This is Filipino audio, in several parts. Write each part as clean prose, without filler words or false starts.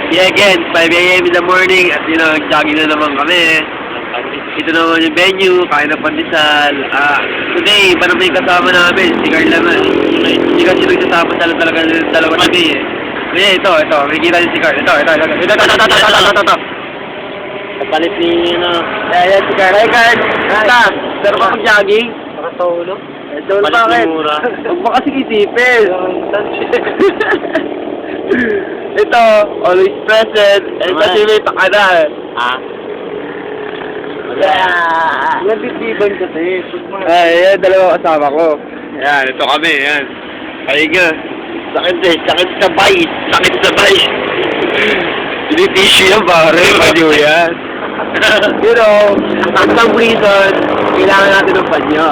Yeah, again, 5 a.m. in the morning at jogging na naman kami. Ito naman yung venue, kain ng pandesal. Today, iba naman yung kasama namin, si Carl naman. Hindi kasi nagsasama talaga ng dalawa kami eh. Kaya ito, may kita niyo si Carl. Ito. Kapalit ni, Yan, si Carl. Hey Carl, basta, sarap akong jogging. nakatulog. Dol bakit? Huwag mo kasi isipin. Ito, always present. Kasi may pakana. Nabitiban kasi. Yan, dalawa kasama ko. Yan, ito kami, yan. Pahinga. Sakit sabay. Hindi tissue yan, pare. Panyo yan. For some reason, kailangan natin ng panyo.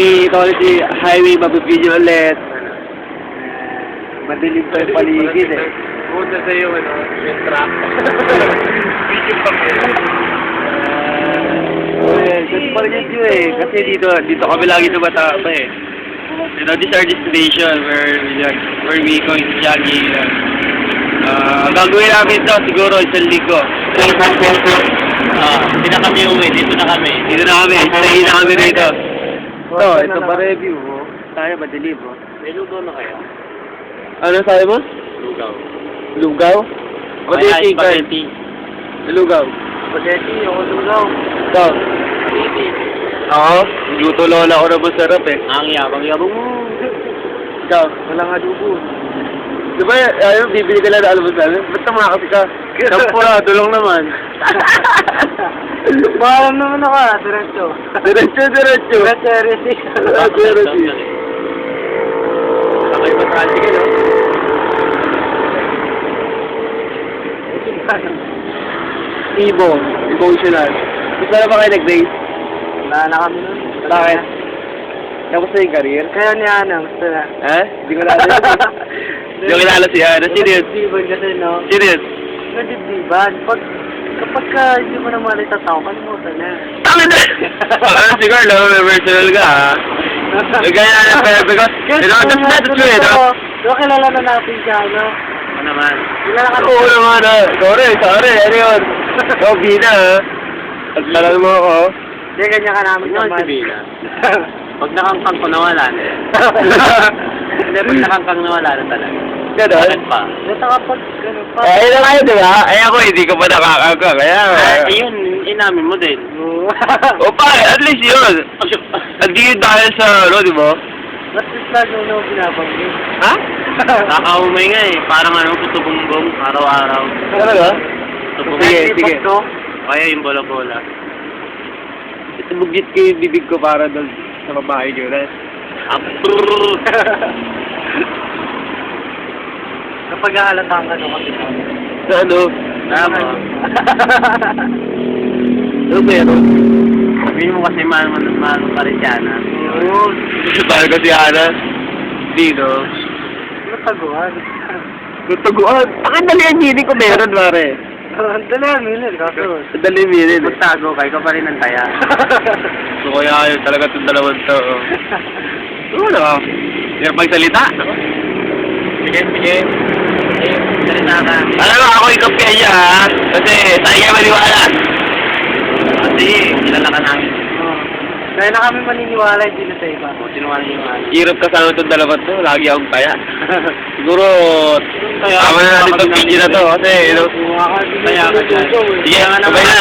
Quality highway, mabibidyo ulit. Madilim pa yung paligid eh. Punta sa'yo, yung truck. Video pa Good for you eh. Kasi dito kami lagi tumata pa eh. This our destination where we going to jogging. Gagawin namin ito siguro isang linggo. Hindi na kami uwi, dito na kami. Stay na kami rito. Ito pa review mo. Tayo madilim mo. May lugaw na kaya? Ano sabi mo? Lugaw. Lugaw? Ay, spaghetti. Lugaw. Spaghetti, ako lugaw. Ito. Oo. Luto lola ko na masarap eh. Ang yabang mo. Ikaw, walang adobo. Di ba, bibili ka lang na almusal? Ba't naman ka? Sampurado lang naman. Bahalam naman ako, diretso. Diretso. Diretso. Sakay pa tricycle, no? Emotional. Gusto na ba kayo nag-race? Wala na kami nun. Bakit? Tapos na yung career? Kaya ni Ana, gusto na. Ha? Hindi ko kilala. Hindi ko kilala si Ana. Serious? Nagdibdiban kasi, no? Serious? Nagdibdiban. Kapag ka hindi mo naman rin tataw, kalimutan na. Tangin na! Si Carl, may personal ka, ha? Gaya na, because, that's true, no? Diba kilala na natin siya, no? Ano naman? Kilala ka Oo naman, ha? Sorry, ano yun? Ikaw, Bina, ha? At talal mo ako. Hindi, ganyan ka namin naman. Pag nakangkang ko, nawala na. Hindi, pag nakangkang nawala na talaga. Ganon? Bakit pa? Basta kapag gano'n pa. Ayun na kayo, di ba? Ako, hindi ko pa nakakangkang. Kaya, Ayun, inamin mo din. O pa, at least yun. Hindi yun dahil sa, di ba? Ba't lalo na binabanggit? Ha? Nakaumay nga eh. Parang puto-bumbong, araw-araw. Talaga? Sige. Kaya yung bola-bola. Bugit ko yung bibig ko para doon sa babae nyo na. Kapag halatang ka no kasi Sa ano? Tama. Ano ba yan? Sabihin mo kasi mahal pa rin siya na. Oo. Mahal ko si Ana. Hindi, no? Nataguan. Tutuguan. Ang dali ang hiling ko meron, pare. Ang dali ang minil, kaso. Ang dali meron. Magtago kayo ka pa rin ng taya. So, kaya yun talaga itong dalawang to. Oo, no? Yung pagsalita. Sige. Salita ka. Alam mo, ako yung kapiya niya, ha? Kasi, sa iya maniwala. Kasi, kilala ka namin. Kaya na kami maniniwala, hindi na sa iba. Sinungaling yung ano. Hirap kasama itong dalawang to. Lagi akong taya. Siguro, tama na natin itong video na to. Kasi, Kaya ka dyan. sige, sabay na.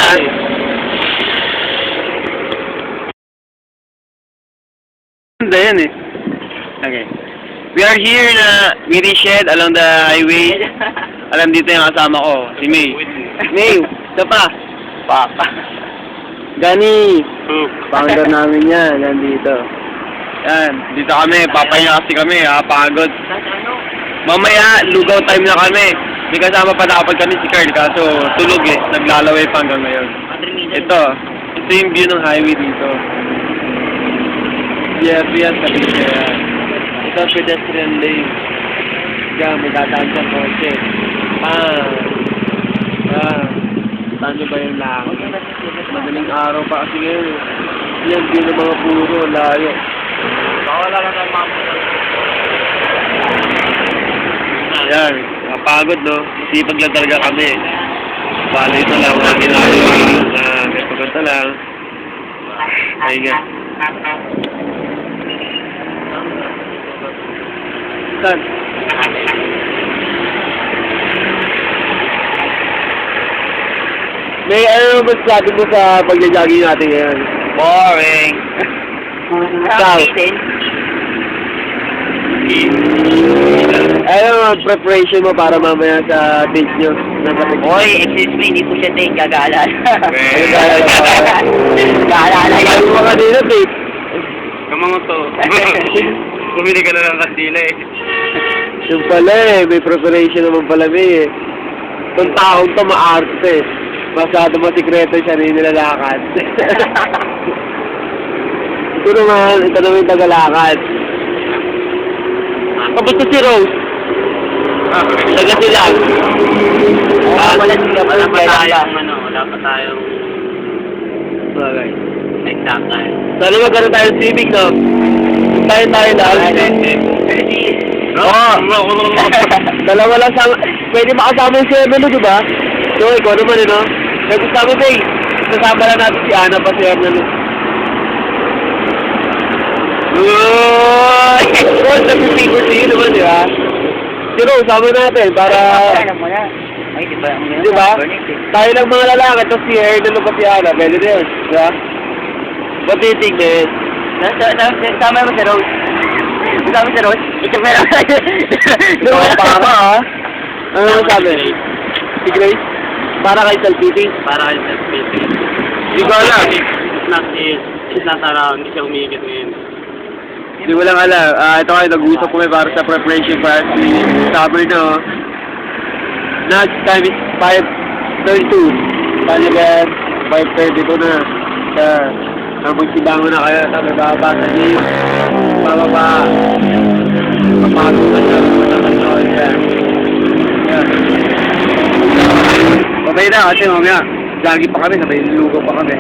Ganda yan eh. Okay. We are here na Mirished along the highway. Alam dito yung kasama ko, si May. May, ito pa. Papa. Gani. Pangga namin yan, nandito. Yan, dito kami, papahinga kasi kami, pagod. Mamaya, lugaw time na kami. May kasama pa dapat kami si Carl, kaso tulog eh, naglalaway pa hanggang ngayon. Ito yung view ng highway dito. Yes, sabi ko yan. Ito pedestrian lane. Diyan, may dadaan sa kotse. Saan nyo ba yung lakad? Madaling araw pa kasi ngayon eh. Yan, view ng mga puro, layo. Bawala lang ang mama. Yan. Nakapagod, no? Sipag lang talaga kami. Bali ito lang, mga ginagawa na may pagkanta lang. Ay nga. Saan? May ano ba sabi mo sa pagja-jogging natin ngayon? Boring. Ikaw? Ano ang preparation mo para mamaya sa date nyo? Hoy, excuse me, hindi po siya date, gagaalala. Gagaalala. Gagaalala yan. Ano mo kanina, date? Kamang to. Bumili ka na ng kandila eh. Yung pala may preparation naman pala may eh. Itong taong to maarte. Masyado masikreto siya rin nilalakad. ito naman yung tagalakad. Kapusto si Rose? Taga sila. Wala pa tayong wala pa tayong Bagay. exam tayo. Sana magkaroon tayo swimming, no? Tayo lahat. Oo. Dalawa lang sama. Pwede makasama yung si Emelo, di ba? So, ikaw naman, no? May gusto mo, Bay. Kasama lang natin si Ana pa si Emelo. Uy! Rose, nag-favorite sa'yo naman, di ba? Si Rose, sama natin para... Alam mo na. Ay, di ba? Di ba? Tayo lang mga lalaki, tapos si Emelo pa si Ana. Pwede na yun, di ba? What do you think, man? Sama mo si Rose. Sama si Rose. Ito meron. Para, ha? Ano naman sabi? Si Grace? Para kay Salpiti? Para kayo sa speaking. Hindi ko alam. It's not around. Hindi siya umigit ngayon. Hindi ko lang alam. Ito kayo, nag-usap kami para sa preparation para si summer na, oh. Now, time is 5:32. Paano ba yan? 5:32 na. Magsibangon na kayo. Tapos babasa niyo. Bababa. Papasok na siya. Papasok na siya. Okay na kasi mamaya. Lagi pa kami. Sabay lugaw pa kami.